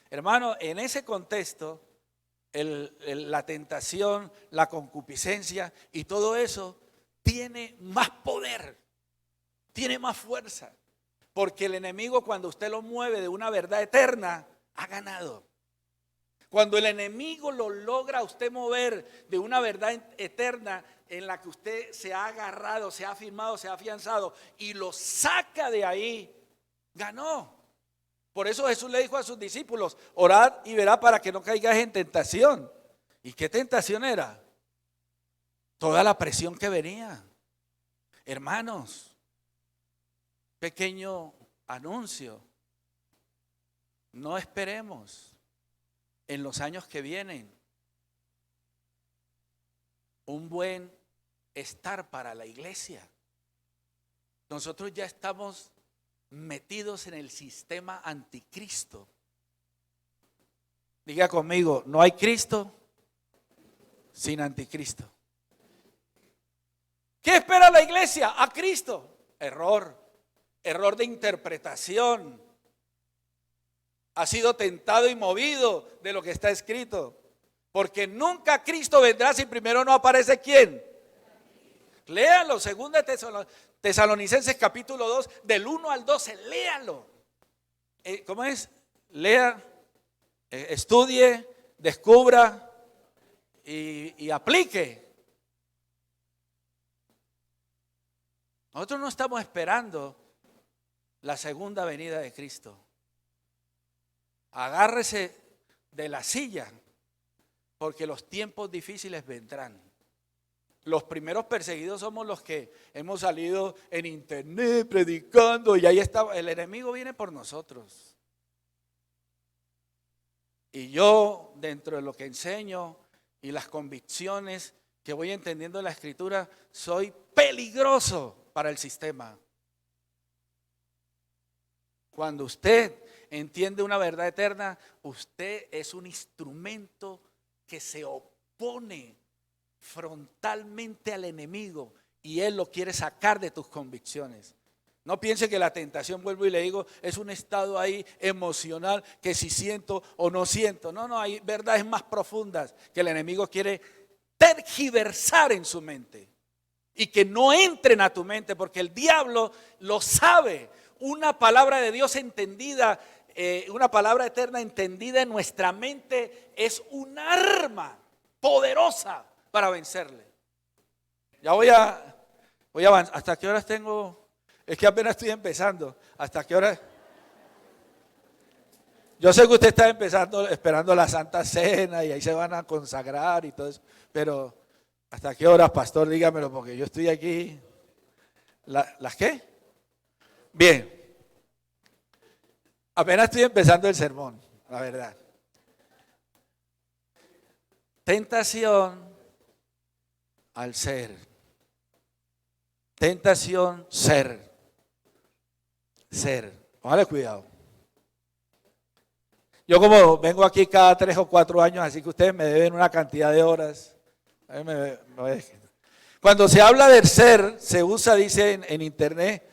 Hermano, en ese contexto, la tentación, la concupiscencia y todo eso tiene más poder, tiene más fuerza. Porque el enemigo, cuando usted lo mueve de una verdad eterna, ha ganado. Cuando el enemigo lo logra a usted mover de una verdad eterna en la que usted se ha agarrado, se ha afirmado, se ha afianzado y lo saca de ahí, ganó. Por eso Jesús le dijo a sus discípulos, orad y verá para que no caigáis en tentación. ¿Y qué tentación era? Toda la presión que venía. Hermanos, pequeño anuncio, no esperemos en los años que vienen un buen estar para la iglesia. Nosotros ya estamos metidos en el sistema anticristo. Diga conmigo, no hay Cristo sin anticristo. ¿Qué espera la iglesia? A Cristo. Error de interpretación. Ha sido tentado y movido de lo que está escrito. Porque nunca Cristo vendrá si primero no aparece ¿quién? Léanlo, 2 Tesalonicenses capítulo 2, del 1 al 12, léanlo. ¿Cómo es? Lea, estudie, descubra y aplique. Nosotros no estamos esperando la segunda venida de Cristo. Agárrese de la silla, porque los tiempos difíciles vendrán. Los primeros perseguidos somos los que hemos salido en internet predicando y ahí está, el enemigo viene por nosotros. Y yo, dentro de lo que enseño y las convicciones que voy entendiendo de la Escritura, soy peligroso para el sistema. Cuando usted entiende una verdad eterna, usted es un instrumento que se opone frontalmente al enemigo y él lo quiere sacar de tus convicciones. No piense que la tentación, vuelvo y le digo, es un estado ahí emocional que si siento o no siento. No, hay verdades más profundas que el enemigo quiere tergiversar en su mente y que no entren a tu mente, porque el diablo lo sabe. Una palabra de Dios entendida, una palabra eterna entendida en nuestra mente es un arma poderosa para vencerle. Ya voy a avanzar. ¿Hasta qué horas tengo? Es que apenas estoy empezando. ¿Hasta qué hora? Yo sé que usted está empezando, esperando la Santa Cena y ahí se van a consagrar y todo eso. Pero ¿hasta qué horas, pastor? Dígamelo, porque yo estoy aquí. ¿Las qué? Bien. Apenas estoy empezando el sermón, la verdad. Tentación al ser. Tentación ser. Póngale cuidado. Yo como vengo aquí cada 3 o 4 años, así que ustedes me deben una cantidad de horas. Cuando se habla del ser, se usa, dice en internet,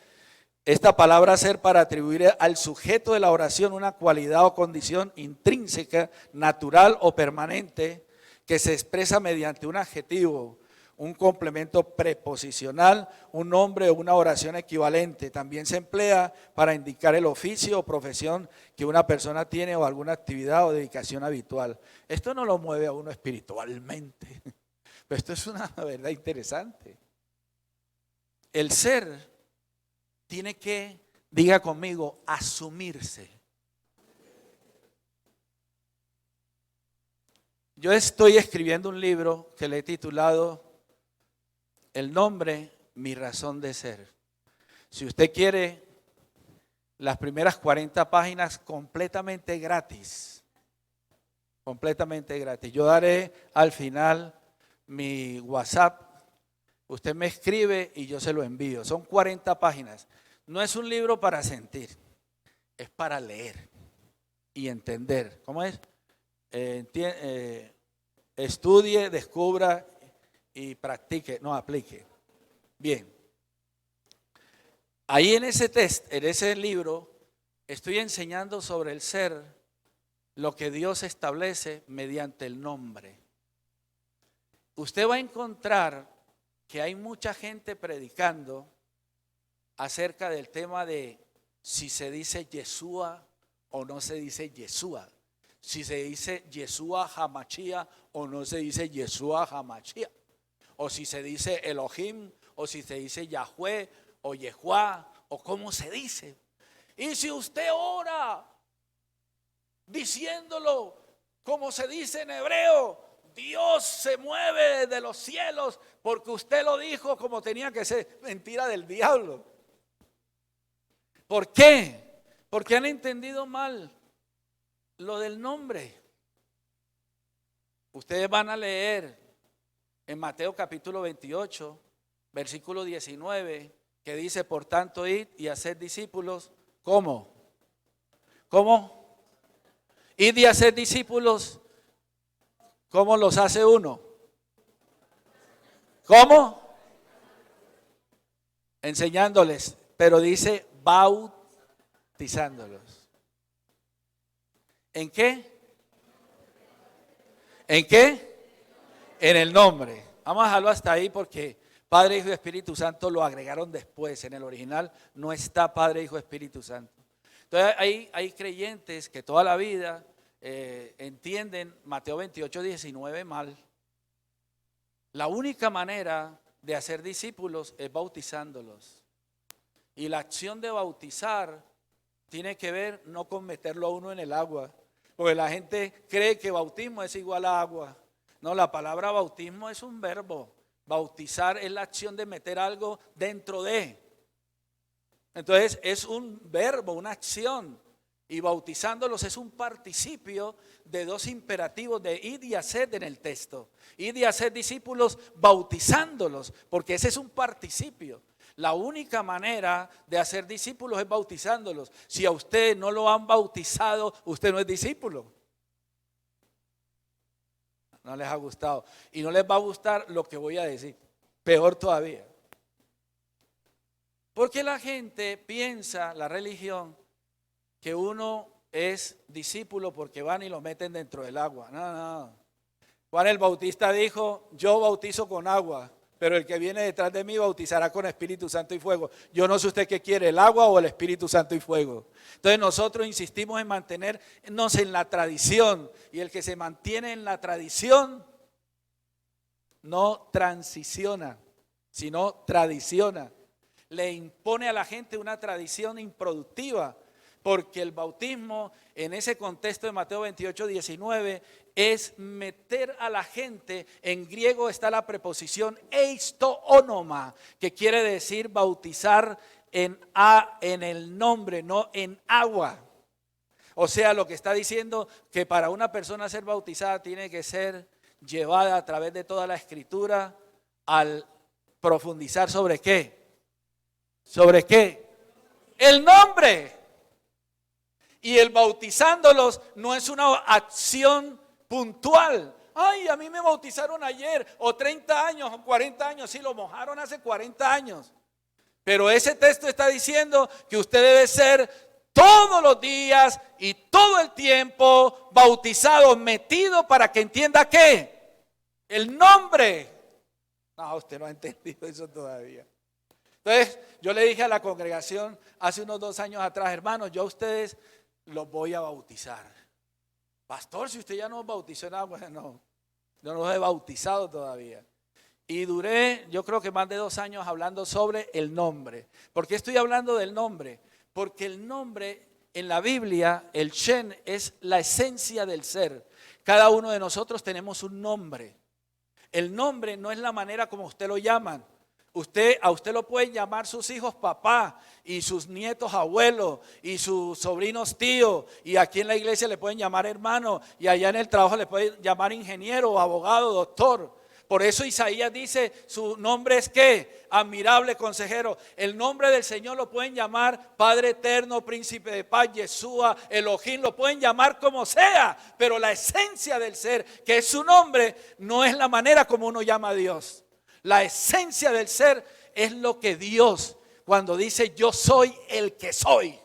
esta palabra ser para atribuir al sujeto de la oración una cualidad o condición intrínseca, natural o permanente que se expresa mediante un adjetivo, un complemento preposicional, un nombre o una oración equivalente. También se emplea para indicar el oficio o profesión que una persona tiene o alguna actividad o dedicación habitual. Esto no lo mueve a uno espiritualmente, pero esto es una verdad interesante. El ser tiene que, diga conmigo, asumirse. Yo estoy escribiendo un libro que le he titulado El nombre, mi razón de ser. Si usted quiere las primeras 40 páginas completamente gratis, yo daré al final mi WhatsApp, usted me escribe y yo se lo envío. Son 40 páginas. No es un libro para sentir, es para leer y entender. ¿Cómo es? Estudie, descubra y practique, no aplique. Bien. Ahí en ese libro, estoy enseñando sobre el ser, lo que Dios establece mediante el nombre. Usted va a encontrar que hay mucha gente predicando acerca del tema de si se dice Yeshua o no se dice Yeshua, si se dice Yeshua Hamashia o no se dice Yeshua Hamashia, o si se dice Elohim o si se dice Yahweh o Yehuá o cómo se dice. Y si usted ora diciéndolo como se dice en hebreo, Dios se mueve de los cielos porque usted lo dijo como tenía que ser. Mentira del diablo. ¿Por qué? Porque han entendido mal lo del nombre. Ustedes van a leer en Mateo capítulo 28, versículo 19, que dice, por tanto, id y haced discípulos. ¿Cómo? ¿Cómo? Id y haced discípulos. ¿Cómo los hace uno? ¿Cómo? Enseñándoles, pero dice bautizándolos. ¿En qué? ¿En qué? En el nombre. Vamos a dejarlo hasta ahí porque Padre, Hijo y Espíritu Santo lo agregaron después. En el original no está Padre, Hijo, Espíritu Santo. Entonces hay creyentes que toda la vida entienden Mateo 28, 19 mal. La única manera de hacer discípulos es bautizándolos. Y la acción de bautizar tiene que ver no con meterlo a uno en el agua, porque la gente cree que bautismo es igual a agua. No, la palabra bautismo es un verbo Bautizar es la acción de meter algo dentro de. Entonces es un verbo, una acción. Y bautizándolos es un participio de dos imperativos de id y haced en el texto. Id y haced discípulos bautizándolos, porque ese es un participio. La única manera de hacer discípulos es bautizándolos. Si a usted no lo han bautizado, usted no es discípulo. No les ha gustado. Y no les va a gustar lo que voy a decir. Peor todavía. Porque la gente piensa, la religión, que uno es discípulo porque van y lo meten dentro del agua. No. Juan el Bautista dijo, yo bautizo con agua, pero el que viene detrás de mí bautizará con Espíritu Santo y fuego. Yo no sé usted qué quiere, el agua o el Espíritu Santo y fuego. Entonces nosotros insistimos en mantenernos en la tradición, y el que se mantiene en la tradición no transiciona, sino tradiciona. Le impone a la gente una tradición improductiva, porque el bautismo en ese contexto de Mateo 28, 19 es meter a la gente. En griego está la preposición eistoónoma, que quiere decir bautizar en el nombre, no en agua. O sea, lo que está diciendo que para una persona ser bautizada tiene que ser llevada a través de toda la escritura al profundizar sobre ¿qué? ¿Sobre qué? El nombre. Y el bautizándolos no es una acción puntual. Ay, a mí me bautizaron ayer, o 30 años, o 40 años, sí, lo mojaron hace 40 años. Pero ese texto está diciendo que usted debe ser todos los días y todo el tiempo bautizado, metido para que entienda ¿qué? El nombre. No, usted no ha entendido eso todavía. Entonces, yo le dije a la congregación hace unos 2 años atrás, hermanos, yo a ustedes los voy a bautizar. Pastor, si usted ya nos bautizó en agua, no, yo no los he bautizado todavía. Y duré, yo creo que más de 2 años hablando sobre el nombre. ¿Por qué estoy hablando del nombre? Porque el nombre en la Biblia, el Shen, es la esencia del ser. Cada uno de nosotros tenemos un nombre. El nombre no es la manera como usted lo llaman. A usted lo pueden llamar sus hijos papá, y sus nietos abuelos, y sus sobrinos tío, y aquí en la iglesia le pueden llamar hermano, y allá en el trabajo le pueden llamar ingeniero, abogado, doctor. Por eso Isaías dice, su nombre es ¿qué? Admirable consejero. El nombre del Señor lo pueden llamar Padre eterno, príncipe de paz, Yeshua, Elohim, lo pueden llamar como sea, pero la esencia del ser, que es su nombre, no es la manera como uno llama a Dios. La esencia del ser es lo que Dios, cuando dice yo soy el que soy,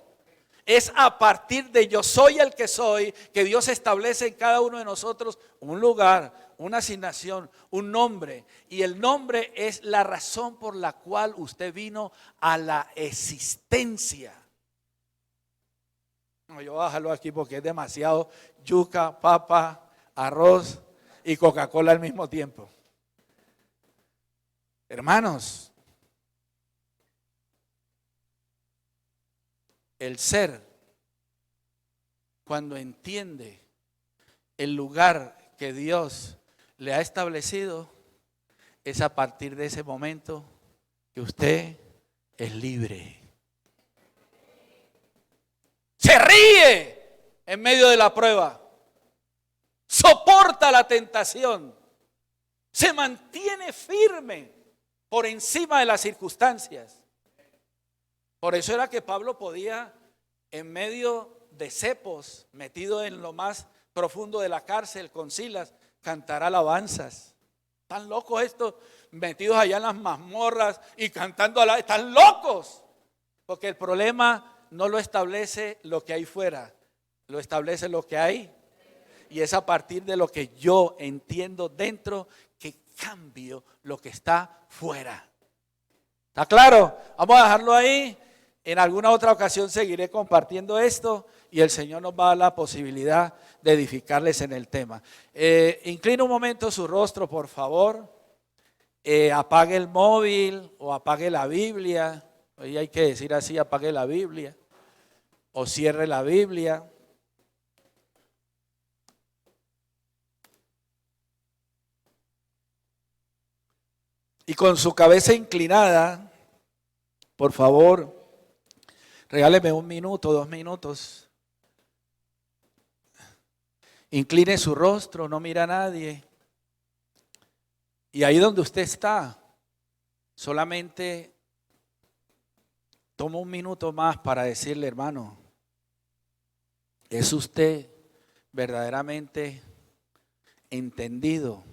es a partir de yo soy el que soy, que Dios establece en cada uno de nosotros un lugar, una asignación, un nombre. Y el nombre es la razón por la cual usted vino a la existencia. No, yo voy a dejarlo aquí porque es demasiado yuca, papa, arroz y Coca-Cola al mismo tiempo. Hermanos, el ser, cuando entiende el lugar que Dios le ha establecido, es a partir de ese momento que usted es libre. Se ríe en medio de la prueba, soporta la tentación, se mantiene firme por encima de las circunstancias. Por eso era que Pablo podía, en medio de cepos, metido en lo más profundo de la cárcel con Silas, cantar alabanzas. Están locos estos, metidos allá en las mazmorras y cantando alabanzas. Están locos. Porque el problema no lo establece lo que hay fuera, lo establece lo que hay. Y es a partir de lo que yo entiendo dentro que cambio lo que está fuera. ¿Está claro? Vamos a dejarlo ahí. En alguna otra ocasión seguiré compartiendo esto y el Señor nos va a dar la posibilidad de edificarles en el tema. Inclina un momento su rostro, por favor. Apague el móvil o apague la Biblia. Hoy hay que decir así, apague la Biblia o cierre la Biblia. Y con su cabeza inclinada, por favor, regáleme 1 minuto, 2 minutos. Incline su rostro, no mira a nadie. Y ahí donde usted está, solamente toma 1 minuto más para decirle, hermano, ¿es usted verdaderamente entendido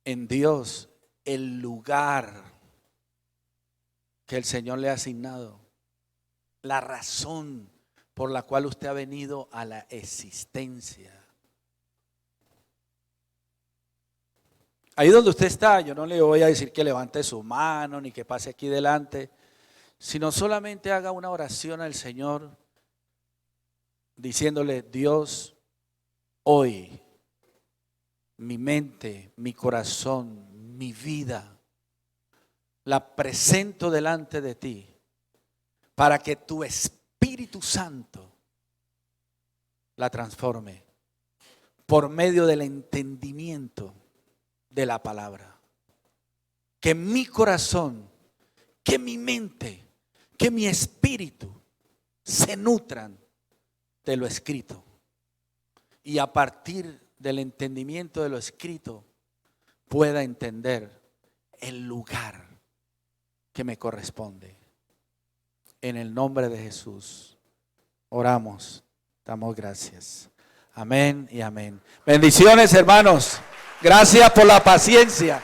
en Dios el lugar que el Señor le ha asignado? La razón por la cual usted ha venido a la existencia. Ahí donde usted está, yo no le voy a decir que levante su mano ni que pase aquí delante, sino solamente haga una oración al Señor diciéndole: Dios, hoy mi mente, mi corazón, mi vida, la presento delante de ti para que tu Espíritu Santo la transforme por medio del entendimiento de la palabra. Que mi corazón, que mi mente, que mi espíritu se nutran de lo escrito. Y a partir del entendimiento de lo escrito pueda entender el lugar que me corresponde. En el nombre de Jesús oramos, damos gracias. Amén y amén. Bendiciones, hermanos. Gracias por la paciencia.